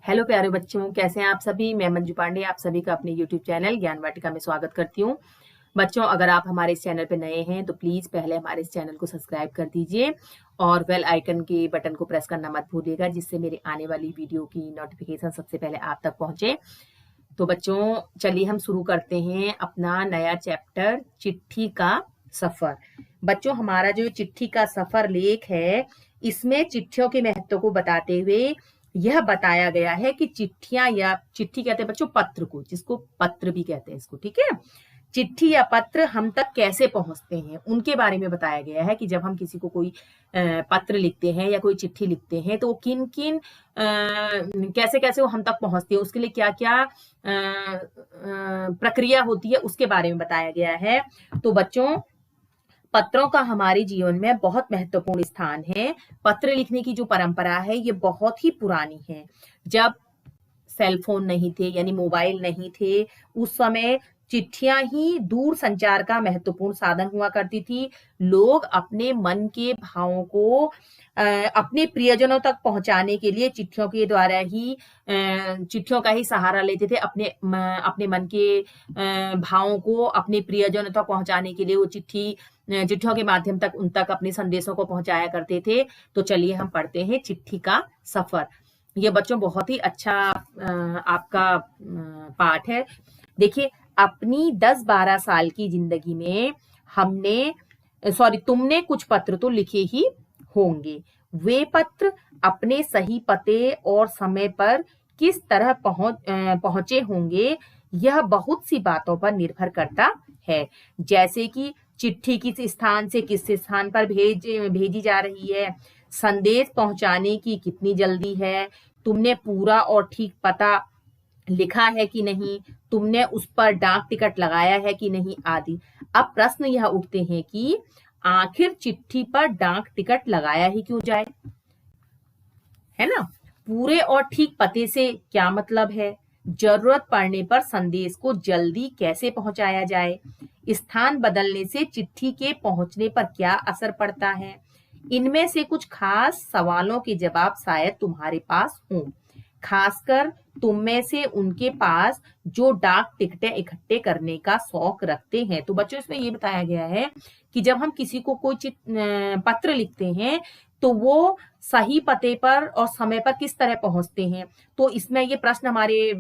Hello प्यारे बच्चों, कैसे हैं आप सभी। मैं मंजू पांडे आप सभी का अपने यूट्यूब चैनल ज्ञान वाटिका में स्वागत करती हूँ। बच्चों, अगर आप हमारे इस चैनल पर नए हैं तो प्लीज पहले हमारे इस चैनल को सब्सक्राइब कर दीजिए और बेल आइकन के बटन को प्रेस करना मत भूलिएगा, जिससे मेरे आने वाली वीडियो की नोटिफिकेशन सबसे पहले आप तक पहुंचे। तो बच्चों, चलिए हम शुरू करते हैं अपना नया चैप्टर, चिट्ठी का सफर। बच्चों, हमारा जो चिट्ठी का सफर लेख है, इसमें चिट्ठियों के महत्व को बताते हुए यह बताया गया है कि चिट्ठियां या चिट्ठी कहते हैं बच्चों पत्र को, जिसको पत्र भी कहते हैं इसको, ठीक है। चिट्ठी या पत्र हम तक कैसे पहुंचते हैं उनके बारे में बताया गया है कि जब हम किसी को कोई पत्र लिखते हैं या कोई चिट्ठी लिखते हैं तो वो किन किन कैसे कैसे वो हम तक पहुंचते हैं, उसके लिए क्या क्या प्रक्रिया होती है उसके बारे में बताया गया है। तो बच्चों, पत्रों का हमारे जीवन में बहुत महत्वपूर्ण स्थान है। पत्र लिखने की जो परंपरा है ये बहुत ही पुरानी है। जब सेल फोन नहीं थे यानी मोबाइल नहीं थे, उस समय चिट्ठियां ही दूर संचार का महत्वपूर्ण साधन हुआ करती थी। लोग अपने मन के भावों को अपने प्रियजनों तक पहुंचाने के लिए चिट्ठियों के द्वारा ही चिट्ठियों का ही सहारा लेते थे। अपने मन के भावों को अपने प्रियजनों तक पहुंचाने के लिए वो चिट्ठियों के माध्यम तक उन तक अपने संदेशों को पहुंचाया करते थे। तो चलिए हम पढ़ते हैं चिट्ठी का सफर। ये बच्चों बहुत ही अच्छा आपका पाठ है। देखिए, अपनी 10-12 साल की जिंदगी में तुमने कुछ पत्र तो लिखे ही होंगे। वे पत्र अपने सही पते और समय पर किस तरह पहुंचे होंगे, यह बहुत सी बातों पर निर्भर करता है। जैसे कि चिट्ठी किस स्थान से किस स्थान पर भेजी जा रही है, संदेश पहुंचाने की कितनी जल्दी है, तुमने पूरा और ठीक पता लिखा है कि नहीं, तुमने उस पर डाक टिकट लगाया है कि नहीं, आदि। अब प्रश्न यह उठते हैं कि आखिर चिट्ठी पर डाक टिकट लगाया ही क्यों जाए, है ना। पूरे और ठीक पते से क्या मतलब है, जरूरत पड़ने पर संदेश को जल्दी कैसे पहुंचाया जाए, स्थान बदलने से चिट्ठी के पहुंचने पर क्या असर पड़ता है। इनमें से कुछ खास सवालों के जवाब शायद तुम्हारे पास हों, खासकर तुम में से उनके पास जो डाक टिकटें इकट्ठे करने का शौक रखते हैं। तो बच्चों, इसमें ये बताया गया है कि जब हम किसी को कोई पत्र लिखते हैं तो वो सही पते पर और समय पर किस तरह पहुंचते हैं। तो इसमें ये प्रश्न हमारे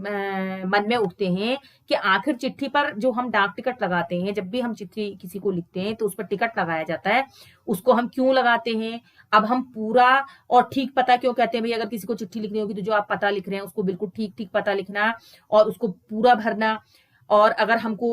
मन में उठते हैं कि आखिर चिट्ठी पर जो हम डाक टिकट लगाते हैं, जब भी हम चिट्ठी किसी को लिखते हैं तो उस पर टिकट लगाया जाता है, उसको हम क्यों लगाते हैं। अब हम पूरा और ठीक पता क्यों कहते हैं, भाई अगर किसी को चिट्ठी लिखनी होगी तो जो आप पता लिख रहे हैं उसको बिल्कुल ठीक ठीक पता लिखना और उसको पूरा भरना। और अगर हमको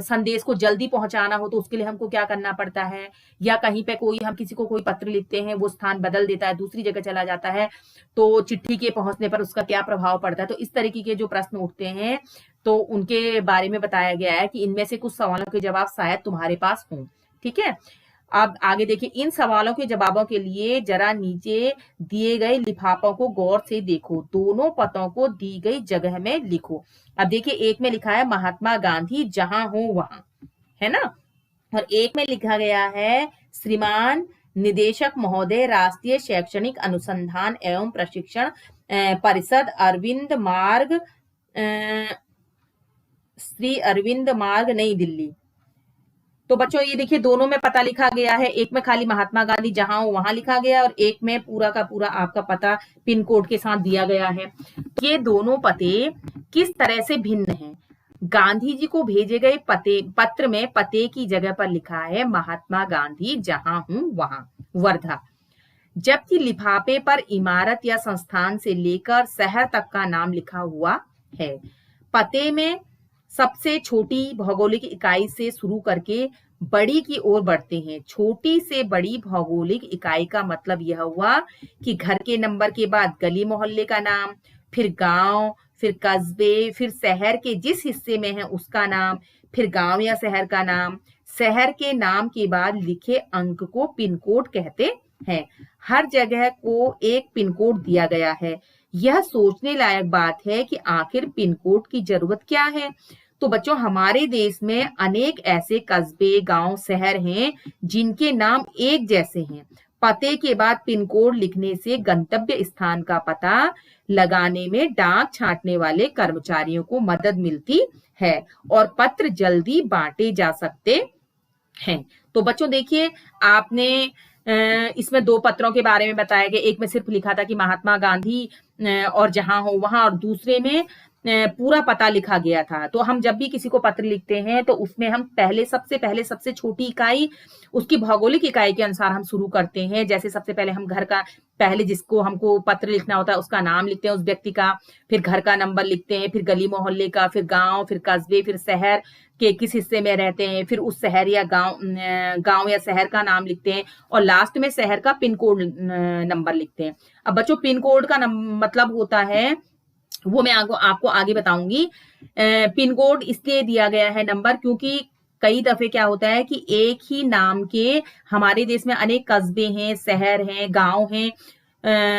संदेश को जल्दी पहुंचाना हो तो उसके लिए हमको क्या करना पड़ता है, या कहीं पे हम किसी को कोई पत्र लिखते हैं, वो स्थान बदल देता है, दूसरी जगह चला जाता है, तो चिट्ठी के पहुंचने पर उसका क्या प्रभाव पड़ता है। तो इस तरीके के जो प्रश्न उठते हैं तो उनके बारे में बताया गया है कि इनमें से कुछ सवालों के जवाब शायद तुम्हारे पास हों, ठीक है। अब आगे देखिए, इन सवालों के जवाबों के लिए जरा नीचे दिए गए लिफाफों को गौर से देखो, दोनों पतों को दी गई जगह में लिखो। अब देखिए, एक में लिखा है महात्मा गांधी जहां हो वहां, है ना, और एक में लिखा गया है श्रीमान निदेशक महोदय, राष्ट्रीय शैक्षणिक अनुसंधान एवं प्रशिक्षण परिषद, अरविंद मार्ग, श्री अरविंद मार्ग, नई दिल्ली। तो बच्चों, ये देखिए दोनों में पता लिखा गया है, एक में खाली महात्मा गांधी जहां हो वहां लिखा गया और एक में पूरा का पूरा आपका पता पिन कोड के साथ दिया गया है। ये दोनों पते किस तरह से भिन्न हैं। गांधी जी को भेजे गए पत्र में पते की जगह पर लिखा है महात्मा गांधी जहां हूं वहां, वर्धा, जबकि लिफाफे पर इमारत या संस्थान से लेकर शहर तक का नाम लिखा हुआ है। पते में सबसे छोटी भौगोलिक इकाई से शुरू करके बड़ी की ओर बढ़ते हैं। छोटी से बड़ी भौगोलिक इकाई का मतलब यह हुआ कि घर के नंबर के बाद गली मोहल्ले का नाम, फिर गांव, फिर कस्बे, फिर शहर के जिस हिस्से में है उसका नाम, फिर गांव या शहर का नाम। शहर के नाम के बाद लिखे अंक को पिन कोड कहते हैं। हर जगह को एक पिन कोड दिया गया है। यह सोचने लायक बात है कि आखिर पिन कोड की जरूरत क्या है। तो बच्चों, हमारे देश में अनेक ऐसे कस्बे, गांव, शहर हैं जिनके नाम एक जैसे हैं, पते के बाद पिन कोड लिखने से गंतव्य स्थान का पता लगाने में डाक छांटने वाले कर्मचारियों को मदद मिलती है और पत्र जल्दी बांटे जा सकते हैं। तो बच्चों देखिए, आपने इसमें दो पत्रों के बारे में बताया गया। एक में सिर्फ लिखा था कि महात्मा गांधी और जहां हो वहां, और दूसरे में पूरा पता लिखा गया था। तो हम जब भी किसी को पत्र लिखते हैं तो उसमें हम सबसे पहले सबसे छोटी इकाई उसकी भौगोलिक इकाई के अनुसार हम शुरू करते हैं। जैसे सबसे पहले हम घर का, पहले जिसको हमको पत्र लिखना होता है उसका नाम लिखते हैं, उस व्यक्ति का, फिर घर का नंबर लिखते हैं, फिर गली मोहल्ले का, फिर गांव, फिर कस्बे, फिर शहर के किस हिस्से में रहते हैं, फिर उस शहर या गांव या शहर का नाम लिखते हैं, और लास्ट में शहर का पिन कोड नंबर लिखते हैं। अब बच्चों, पिन कोड का मतलब होता है, वो मैं आपको आगे बताऊंगी। पिन कोड इसलिए दिया गया है नंबर, क्योंकि कई दफे क्या होता है कि एक ही नाम के हमारे देश में अनेक कस्बे हैं, शहर हैं, गांव हैं।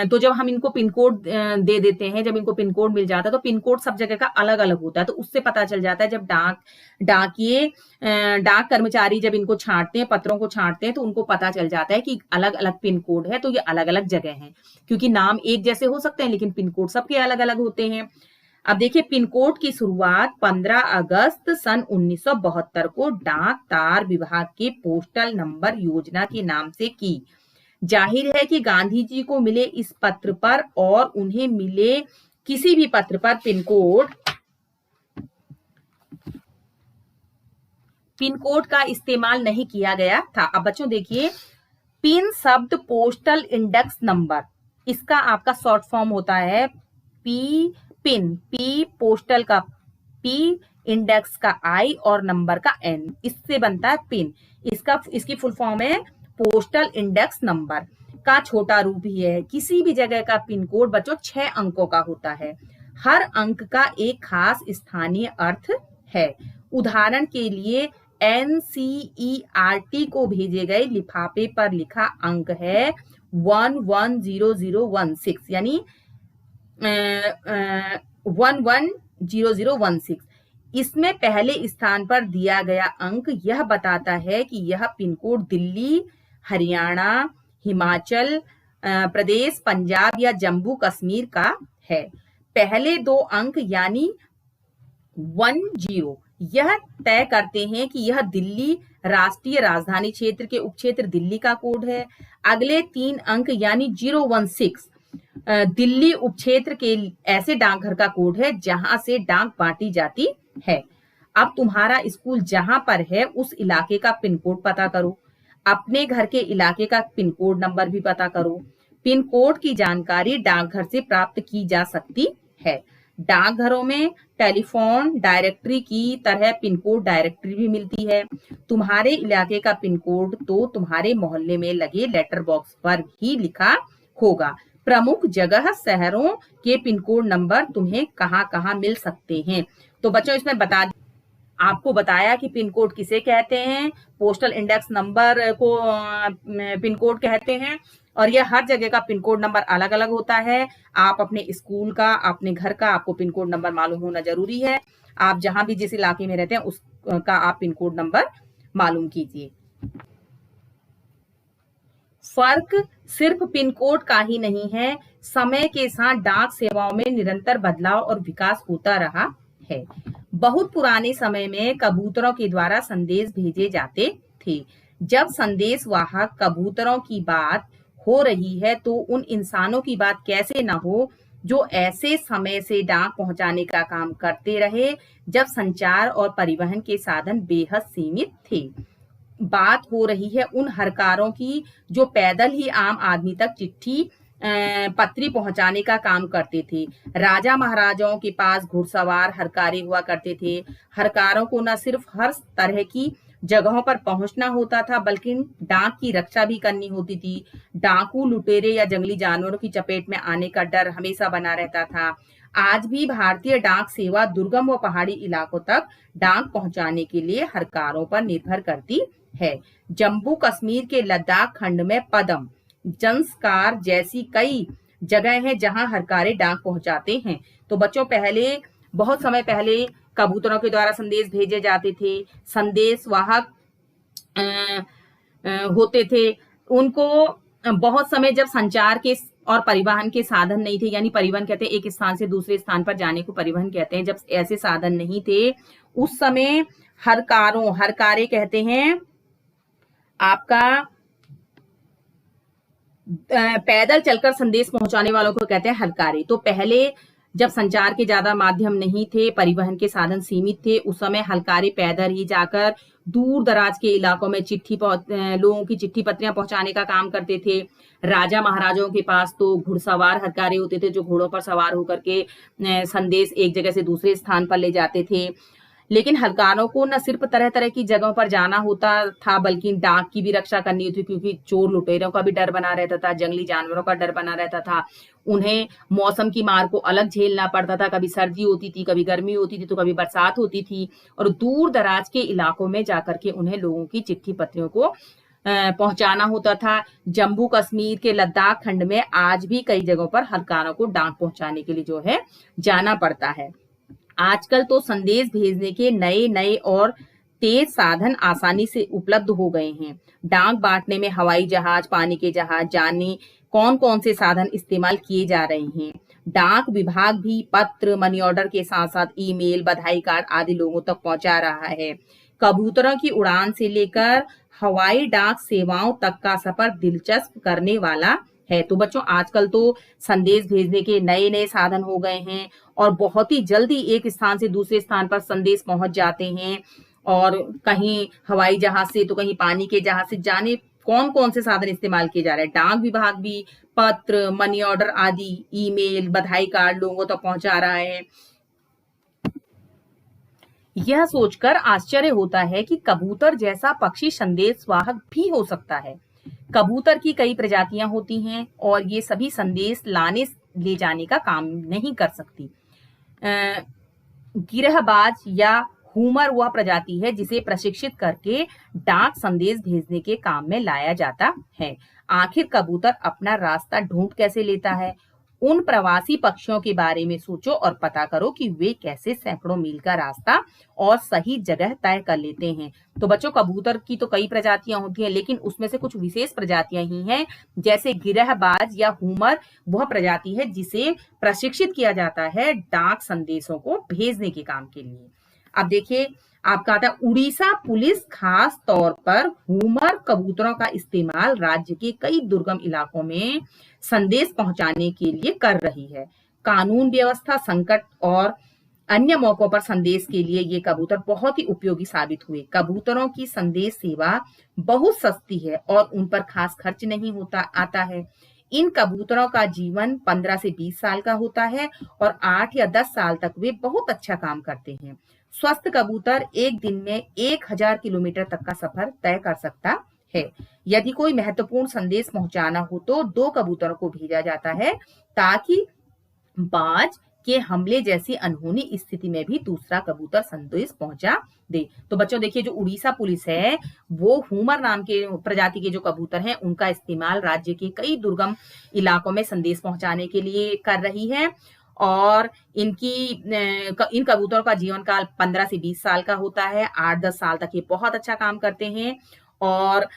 तो जब हम इनको पिन कोड दे देते हैं, जब इनको पिन कोड मिल जाता है तो पिन कोड सब जगह का अलग अलग होता है। तो उससे पता चल जाता है, जब डाक कर्मचारी जब इनको छांटते हैं, पत्रों को छांटते हैं, तो उनको पता चल जाता है कि अलग अलग पिन कोड है, तो ये अलग अलग जगह है। क्योंकि नाम एक जैसे हो सकते हैं लेकिन पिन कोड सबके अलग अलग होते हैं। अब देखिए, पिन कोड की शुरुआत 15 अगस्त सन 1972 को डाक तार विभाग के पोस्टल नंबर योजना के नाम से की। जाहिर है कि गांधी जी को मिले इस पत्र पर और उन्हें मिले किसी भी पत्र पर पिन कोड का इस्तेमाल नहीं किया गया था। अब बच्चों देखिए, पिन शब्द पोस्टल इंडेक्स नंबर, इसका आपका शॉर्ट फॉर्म होता है पिन, पी पोस्टल का पी, इंडेक्स का आई और नंबर का एन, इससे बनता है पिन। इसकी फुल फॉर्म है पोस्टल इंडेक्स नंबर का छोटा रूप ही है। किसी भी जगह का पिन कोड बच्चों 6 अंकों का होता है। हर अंक का एक खास स्थानीय अर्थ है। उदाहरण के लिए NCERT को भेजे गए लिफाफे पर लिखा अंक है 110016, यानी 110016। इसमें पहले स्थान पर दिया गया अंक यह बताता है कि यह पिन कोड दिल्ली, हरियाणा, हिमाचल प्रदेश, पंजाब या जम्मू कश्मीर का है। पहले दो अंक यानी 10 यह तय करते हैं कि यह दिल्ली राष्ट्रीय राजधानी क्षेत्र के उपक्षेत्र दिल्ली का कोड है। अगले 3 अंक यानी 016 दिल्ली उपक्षेत्र के ऐसे डाकघर का कोड है जहां से डाक बांटी जाती है। अब तुम्हारा स्कूल जहां पर है उस इलाके का पिन कोड पता करो। अपने घर के इलाके का पिन कोड नंबर भी पता करो। पिन कोड की जानकारी डाकघर से प्राप्त की जा सकती है। डाकघरों में टेलीफोन डायरेक्टरी की तरह पिन कोड डायरेक्टरी भी मिलती है। तुम्हारे इलाके का पिन कोड तो तुम्हारे मोहल्ले में लगे लेटर बॉक्स पर भी लिखा होगा। प्रमुख जगह शहरों के पिन कोड नंबर तुम्हें कहाँ कहाँ मिल सकते हैं। तो बच्चों, इसमें आपको बताया कि पिन कोड किसे कहते हैं, पोस्टल इंडेक्स नंबर को पिन कोड कहते हैं, और यह हर जगह का पिन कोड नंबर अलग अलग होता है। आप अपने स्कूल का, अपने घर का आपको पिन कोड नंबर मालूम होना जरूरी है। आप जहां भी जिस इलाके में रहते हैं उसका आप पिन कोड नंबर मालूम कीजिए। फर्क सिर्फ पिन कोड का ही नहीं है, समय के साथ डाक सेवाओं में निरंतर बदलाव और विकास होता रहा है। बहुत पुराने समय में कबूतरों के द्वारा संदेश भेजे जाते थे। जब संदेश वाहक कबूतरों की बात हो रही है तो उन इंसानों की बात कैसे ना हो जो ऐसे समय से डाक पहुंचाने का काम करते रहे जब संचार और परिवहन के साधन बेहद सीमित थे। बात हो रही है उन हरकारों की जो पैदल ही आम आदमी तक चिट्ठी पत्री पहुंचाने का काम करते थे। राजा महाराजाओं के पास घुड़सवार हरकारे हुआ करते थे। हरकारों को न सिर्फ हर तरह की जगहों पर पहुंचना होता था बल्कि डाक की रक्षा भी करनी होती थी। डाकू, लुटेरे या जंगली जानवरों की चपेट में आने का डर हमेशा बना रहता था। आज भी भारतीय डाक सेवा दुर्गम व पहाड़ी इलाकों तक डाक पहुंचाने के लिए हरकारों पर निर्भर करती है। जम्मू कश्मीर के लद्दाख खंड में पदम, जंस्कार जैसी कई जगह हैं जहां हरकारे डाक पहुंचाते हैं। तो बच्चों, बहुत समय पहले कबूतरों के द्वारा संदेश भेजे जाते थे। संदेश वाहक होते थे, उनको बहुत समय जब संचार के और परिवहन के साधन नहीं थे, यानी परिवहन कहते हैं एक स्थान से दूसरे स्थान पर जाने को परिवहन कहते हैं, जब ऐसे साधन नहीं थे उस समय हरकारे कहते हैं आपका पैदल चलकर संदेश पहुंचाने वालों को कहते हैं हरकारे। तो पहले जब संचार के ज्यादा माध्यम नहीं थे, परिवहन के साधन सीमित थे, उस समय हलकारे पैदल ही जाकर दूर दराज के इलाकों में लोगों की चिट्ठी पत्रियां पहुंचाने का काम करते थे। राजा महाराजाओं के पास तो घुड़सवार हलकारे होते थे जो घोड़ों पर सवार होकर के संदेश एक जगह से दूसरे स्थान पर ले जाते थे। लेकिन हलकारों को न सिर्फ तरह तरह की जगहों पर जाना होता था, बल्कि डाक की भी रक्षा करनी होती, क्योंकि चोर लुटेरों का भी डर बना रहता था, जंगली जानवरों का डर बना रहता था। उन्हें मौसम की मार को अलग झेलना पड़ता था, कभी सर्दी होती थी, कभी गर्मी होती थी, तो कभी बरसात होती थी, और दूर दराज के इलाकों में जाकर के उन्हें लोगों की चिट्ठी पत्रियों को पहुंचाना होता था। जम्मू कश्मीर के लद्दाख खंड में आज भी कई जगहों पर हलकारों को डाक पहुंचाने के लिए जो है जाना पड़ता है। आजकल तो संदेश भेजने के नए नए और तेज साधन आसानी से उपलब्ध हो गए हैं। डाक बांटने में हवाई जहाज, पानी के जहाज, जाने कौन कौन से साधन इस्तेमाल किए जा रहे हैं। डाक विभाग भी पत्र, मनी ऑर्डर के साथ साथ ईमेल, बधाई कार्ड आदि लोगों तक पहुंचा रहा है। कबूतरों की उड़ान से लेकर हवाई डाक सेवाओं तक का सफर दिलचस्प करने वाला है। तो बच्चों, आजकल तो संदेश भेजने के नए नए साधन हो गए हैं और बहुत ही जल्दी एक स्थान से दूसरे स्थान पर संदेश पहुंच जाते हैं, और कहीं हवाई जहाज से तो कहीं पानी के जहाज से, जाने कौन कौन से साधन इस्तेमाल किए जा रहे हैं। डाक विभाग भी पत्र, मनी ऑर्डर आदि, ईमेल, बधाई कार्ड लोगों तक पहुंचा रहा है। यह सोचकर आश्चर्य होता है कि कबूतर जैसा पक्षी संदेश वाहक भी हो सकता है। कबूतर की कई प्रजातियां होती हैं और ये सभी संदेश लाने ले जाने का काम नहीं कर सकती। गिरहबाज या हुमर वह प्रजाति है जिसे प्रशिक्षित करके डाक संदेश भेजने के काम में लाया जाता है। आखिर कबूतर अपना रास्ता ढूंढ कैसे लेता है? उन प्रवासी पक्षियों के बारे में सोचो और पता करो कि वे कैसे सैकड़ों मील का रास्ता और सही जगह तय कर लेते हैं। तो बच्चों, कबूतर की तो कई प्रजातियां होती हैं, लेकिन उसमें से कुछ विशेष प्रजातियां ही हैं, जैसे गिरहबाज या हुमर वह प्रजाति है जिसे प्रशिक्षित किया जाता है डाक संदेशों को भेजने के काम के लिए। अब देखिए, आपका आता है उड़ीसा पुलिस खास तौर पर हुमर कबूतरों का इस्तेमाल राज्य के कई दुर्गम इलाकों में संदेश पहुंचाने के लिए कर रही है। कानून व्यवस्था संकट और अन्य मौकों पर संदेश के लिए ये कबूतर बहुत ही उपयोगी साबित हुए। कबूतरों की संदेश सेवा बहुत सस्ती है और उन पर खास खर्च नहीं आता है। इन कबूतरों का जीवन 15 से 20 साल का होता है और 8 या 10 साल तक वे बहुत अच्छा काम करते हैं। स्वस्थ कबूतर एक दिन में 1000 किलोमीटर तक का सफर तय कर सकता है। यदि कोई महत्वपूर्ण संदेश पहुंचाना हो तो 2 कबूतरों को भेजा जाता है ताकि बाज के हमले जैसी अनहोनी स्थिति में भी दूसरा कबूतर संदेश पहुंचा दे। तो बच्चों देखिए, जो उड़ीसा पुलिस है वो हुमर नाम के प्रजाति के जो कबूतर हैं उनका इस्तेमाल राज्य के कई दुर्गम इलाकों में संदेश पहुंचाने के लिए कर रही है, और इन कबूतरों का जीवन काल 15 से 20 साल का होता है। 8-10 साल तक ये बहुत अच्छा काम करते हैं, और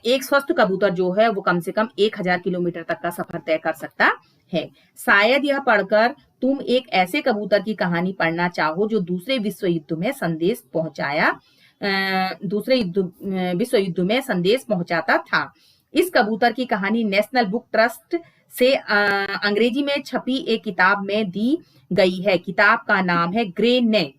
एक स्वस्थ कबूतर जो है वो कम से कम 1000 किलोमीटर तक का सफर तय कर सकता है। शायद यह पढ़कर तुम एक ऐसे कबूतर की कहानी पढ़ना चाहो जो दूसरे विश्व युद्ध में संदेश पहुंचाता था। इस कबूतर की कहानी नेशनल बुक ट्रस्ट से अंग्रेजी में छपी एक किताब में दी गई है। किताब का नाम है ग्रे नेक,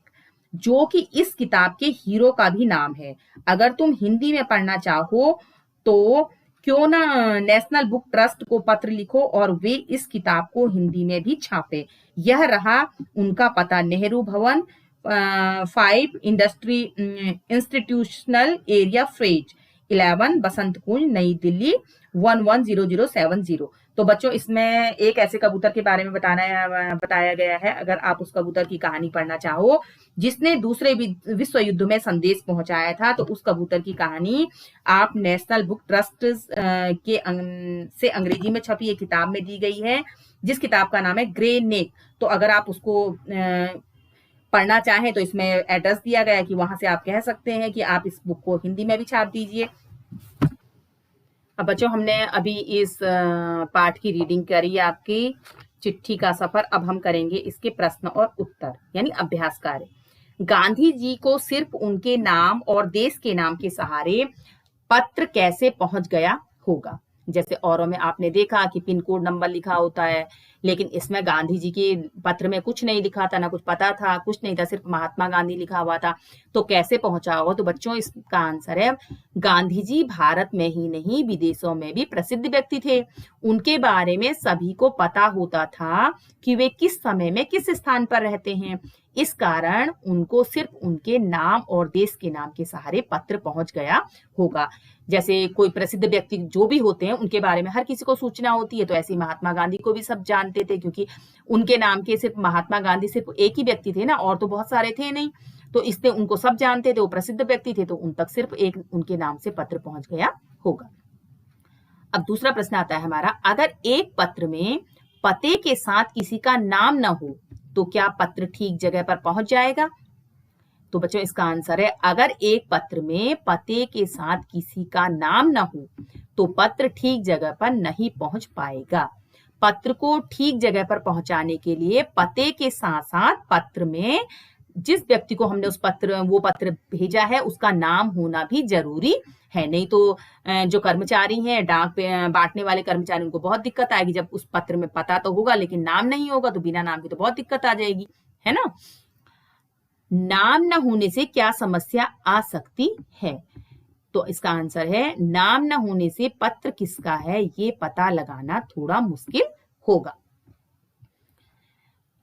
जो कि इस किताब के हीरो का भी नाम है। अगर तुम हिंदी में पढ़ना चाहो तो क्यों ना नेशनल बुक ट्रस्ट को पत्र लिखो और वे इस किताब को हिंदी में भी छापे। यह रहा उनका पता: नेहरू भवन, 5 इंडस्ट्री इंस्टीट्यूशनल एरिया, फेज 11, बसंत कुंज, नई दिल्ली 110070। तो बच्चों, इसमें एक ऐसे कबूतर के बारे में बताया गया है। अगर आप उस कबूतर की कहानी पढ़ना चाहो जिसने दूसरे विश्व युद्ध में संदेश पहुंचाया था, तो उस कबूतर की कहानी आप नेशनल बुक ट्रस्ट से अंग्रेजी में छपी एक किताब में दी गई है, जिस किताब का नाम है ग्रे नेक। तो अगर आप उसको पढ़ना चाहें तो इसमें एड्रेस दिया गया है कि वहां से आप कह सकते हैं कि आप इस बुक को हिंदी में भी छाप दीजिए। अब बच्चों हमने अभी इस पाठ की रीडिंग करी, आपकी चिट्ठी का सफर। अब हम करेंगे इसके प्रश्न और उत्तर यानी अभ्यास कार्य। गांधी जी को सिर्फ उनके नाम और देश के नाम के सहारे पत्र कैसे पहुंच गया होगा? जैसे औरों में आपने देखा कि पिन कोड नंबर लिखा होता है, लेकिन इसमें गांधी जी के पत्र में कुछ नहीं लिखा था, ना कुछ पता था, कुछ नहीं था, सिर्फ महात्मा गांधी लिखा हुआ था। तो कैसे पहुंचा होगा? तो बच्चों इसका आंसर है, गांधी जी भारत में ही नहीं विदेशों में भी प्रसिद्ध व्यक्ति थे। उनके बारे में सभी को पता होता था कि वे किस समय में किस स्थान पर रहते हैं। इस कारण उनको सिर्फ उनके नाम और देश के नाम के सहारे पत्र पहुंच गया होगा। जैसे कोई प्रसिद्ध व्यक्ति जो भी होते हैं उनके बारे में हर किसी को सूचना होती है, तो ऐसे महात्मा गांधी को भी सब जानते थे, क्योंकि उनके नाम के सिर्फ महात्मा गांधी सिर्फ एक ही व्यक्ति थे ना, और तो बहुत सारे थे नहीं, तो इसलिए उनको सब जानते थे, वो प्रसिद्ध व्यक्ति थे, तो उन तक सिर्फ एक उनके नाम से पत्र पहुंच गया होगा। अब दूसरा प्रश्न आता है हमारा, अगर एक पत्र में पते के साथ किसी का नाम न हो तो क्या पत्र ठीक जगह पर पहुंच जाएगा? तो बच्चों इसका आंसर है, अगर एक पत्र में पते के साथ किसी का नाम न हो तो पत्र ठीक जगह पर नहीं पहुंच पाएगा। पत्र को ठीक जगह पर पहुंचाने के लिए पते के साथ साथ पत्र में जिस व्यक्ति को हमने वो पत्र भेजा है उसका नाम होना भी जरूरी है। नहीं तो जो कर्मचारी हैं, डाक बांटने वाले कर्मचारी, उनको बहुत दिक्कत आएगी। जब उस पत्र में पता तो होगा लेकिन नाम नहीं होगा, तो बिना नाम के तो बहुत दिक्कत आ जाएगी, है ना। नाम न होने से क्या समस्या आ सकती है? तो इसका आंसर है, नाम न होने से पत्र किसका है ये पता लगाना थोड़ा मुश्किल होगा।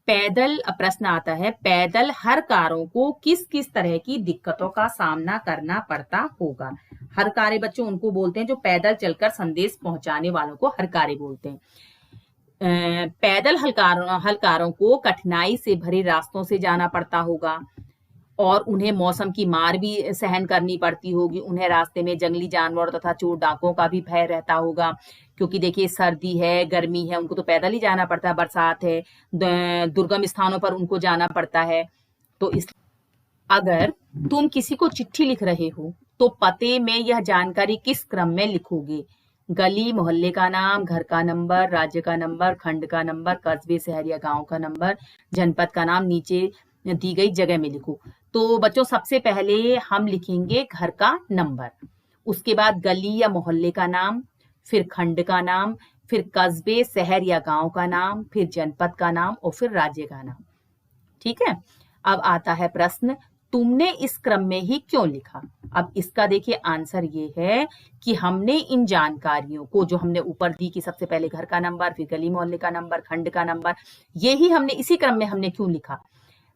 पैदल प्रश्न आता है, पैदल हरकारों को किस किस तरह की दिक्कतों का सामना करना पड़ता होगा? हरकारे बच्चों उनको बोलते हैं जो पैदल चलकर संदेश पहुंचाने वालों को हरकारे बोलते हैं। पैदल हलकारों को कठिनाई से भरे रास्तों से जाना पड़ता होगा और उन्हें मौसम की मार भी सहन करनी पड़ती होगी। उन्हें रास्ते में जंगली जानवर तथा चोर डाकों का भी भय रहता होगा, क्योंकि देखिए सर्दी है, गर्मी है, उनको तो पैदल ही जाना पड़ता है, बरसात है, दुर्गम स्थानों पर उनको जाना पड़ता है। तो इस अगर तुम किसी को चिट्ठी लिख रहे हो तो पते में यह जानकारी किस क्रम में लिखोगे? गली मोहल्ले का नाम, घर का नंबर, राज्य का नंबर, खंड का नंबर, कस्बे शहर या गांव का नंबर, जनपद का नाम नीचे दी गई जगह में लिखो। तो बच्चों सबसे पहले हम लिखेंगे घर का नंबर, उसके बाद गली या मोहल्ले का नाम, फिर खंड का नाम, फिर कस्बे शहर या गांव का नाम, फिर जनपद का नाम और फिर राज्य का नाम। ठीक है। अब आता है प्रश्न, तुमने इस क्रम में ही क्यों लिखा? अब इसका देखिए आंसर ये है कि हमने इन जानकारियों को जो हमने ऊपर दी कि सबसे पहले घर का नंबर, फिर गली मोहल्ले का नंबर, खंड का नंबर, यही हमने इसी क्रम में हमने क्यों लिखा?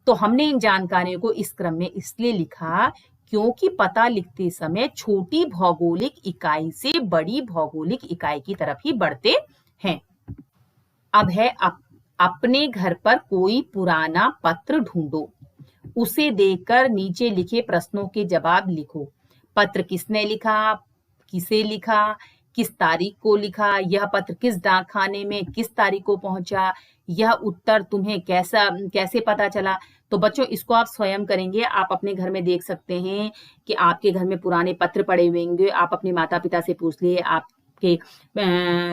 तो हमने इन जानकारियों को इस क्रम में इसलिए लिखा क्योंकि पता लिखते समय छोटी भौगोलिक इकाई से बड़ी भौगोलिक इकाई की तरफ ही बढ़ते हैं। अब है अपने घर पर कोई पुराना पत्र ढूंढो, उसे देखकर नीचे लिखे प्रश्नों के जवाब लिखो। पत्र किसने लिखा, किसे लिखा, किस तारीख को लिखा, यह पत्र किस डाकखाने में किस तारीख को पहुंचा, यह उत्तर तुम्हें कैसे पता चला? तो बच्चों इसको आप स्वयं करेंगे। आप अपने घर में देख सकते हैं कि आपके घर में पुराने पत्र पड़े हुए होंगे। आप अपने माता पिता से पूछ लिए, आपके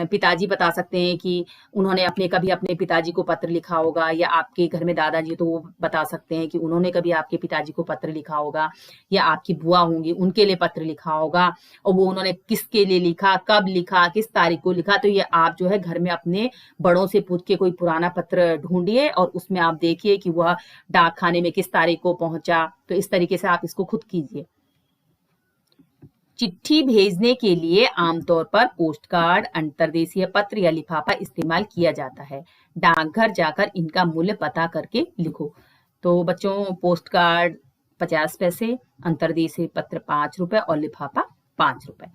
पिताजी बता सकते हैं कि उन्होंने कभी अपने पिताजी को पत्र लिखा होगा, या आपके घर में दादाजी तो वो बता सकते हैं कि उन्होंने कभी आपके पिताजी को पत्र लिखा होगा, या आपकी बुआ होंगी उनके लिए पत्र लिखा होगा, और वो उन्होंने किसके लिए लिखा, कब लिखा, किस तारीख को लिखा। तो ये आप जो है घर में अपने बड़ों से पूछ के कोई पुराना पत्र ढूंढिए और उसमें आप देखिए कि वह डाकखाने में किस तारीख को पहुंचा। तो इस तरीके से आप इसको खुद कीजिए। चिट्ठी भेजने के लिए आमतौर पर पोस्ट कार्ड, अंतर्देशीय पत्र या लिफाफा इस्तेमाल किया जाता है। डाकघर जाकर इनका मूल्य पता करके लिखो। तो बच्चों पोस्ट कार्ड 50 पैसे, अंतर्देशीय पत्र 5 रुपए और लिफाफा 5 रुपए।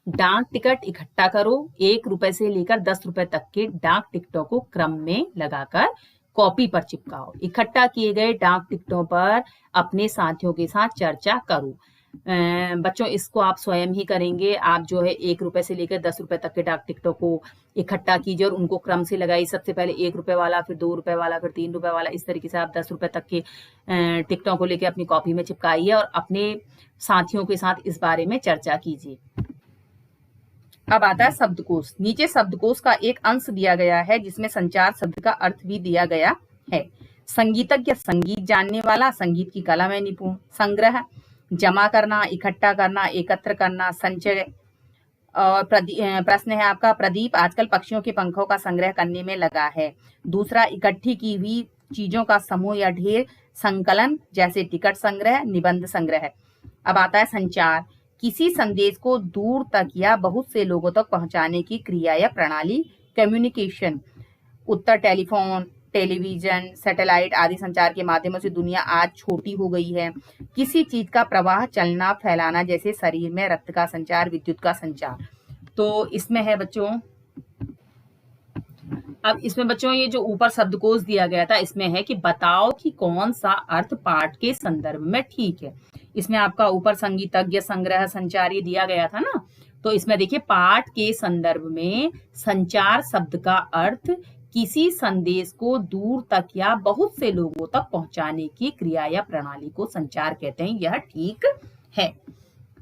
डाक टिकट इकट्ठा करो। 1 रुपए से लेकर 10 रुपए तक के डाक टिकटों को क्रम में लगाकर कॉपी पर चिपकाओ। इकट्ठा किए गए डाक टिकटों पर अपने साथियों के साथ चर्चा करो। बच्चों इसको आप स्वयं ही करेंगे। आप जो है 1 रुपए से लेकर 10 रुपए तक के डाक टिकटों को इकट्ठा कीजिए और उनको क्रम से लगाइए। सबसे पहले 1 रुपए वाला, फिर 2 रुपए वाला, फिर 3 रुपए वाला, इस तरीके से आप 10 रुपए तक के टिकटों को लेकर अपनी कॉपी में चिपकाइए और अपने साथियों के साथ इस बारे में चर्चा कीजिए। अब आता है शब्दकोश। नीचे शब्दकोश का एक अंश दिया गया है जिसमें संचार शब्द का अर्थ भी दिया गया है। संगीतज्ञ, संगीत जानने वाला, संगीत की कला में निपुण। संग्रह, जमा करना, इकट्ठा करना, एकत्र करना। संचय, और प्रश्न है आपका, प्रदीप आजकल पक्षियों के पंखों का संग्रह करने में लगा है। दूसरा, इकट्ठी की हुई चीजों का समूह या ढेर। संकलन, जैसे टिकट संग्रह, निबंध संग्रह। अब आता है संचार। किसी संदेश को दूर तक या बहुत से लोगों तक पहुंचाने की क्रिया या प्रणाली। कम्युनिकेशन, उत्तर टेलीफोन, टेलीविजन, सैटेलाइट आदि संचार के माध्यमों से दुनिया आज छोटी हो गई है। किसी चीज का प्रवाह, चलना, फैलाना, जैसे शरीर में रक्त का संचार, विद्युत का संचार। तो इसमें है बच्चों, अब इसमें बच्चों ये जो ऊपर शब्दकोश दिया गया था इसमें है कि बताओ कि कौन सा अर्थ पाठ के संदर्भ में ठीक है। इसमें आपका ऊपर संगीतज्ञ, संग्रह, संचार ये दिया गया था ना, तो इसमें देखिए पाठ के संदर्भ में संचार शब्द का अर्थ किसी संदेश को दूर तक या बहुत से लोगों तक पहुंचाने की क्रिया या प्रणाली को संचार कहते हैं, यह ठीक है।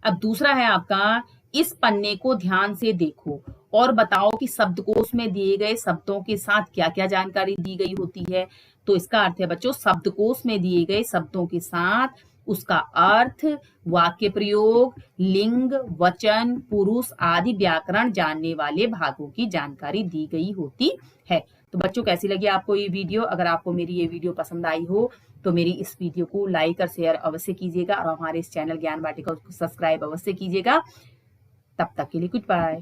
अब दूसरा है आपका, इस पन्ने को ध्यान से देखो और बताओ कि शब्दकोश में दिए गए शब्दों के साथ क्या क्या जानकारी दी गई होती है। तो इसका अर्थ है बच्चों, शब्दकोश में दिए गए शब्दों के साथ उसका अर्थ, वाक्य प्रयोग, लिंग, वचन, पुरुष आदि व्याकरण जानने वाले भागों की जानकारी दी गई होती है। तो बच्चों कैसी लगी आपको ये वीडियो? अगर आपको मेरी ये वीडियो पसंद आई हो तो मेरी इस वीडियो को लाइक और शेयर अवश्य कीजिएगा और हमारे इस चैनल ज्ञान वाटिका को सब्सक्राइब अवश्य कीजिएगा। तब तक के लिए गुड बाय।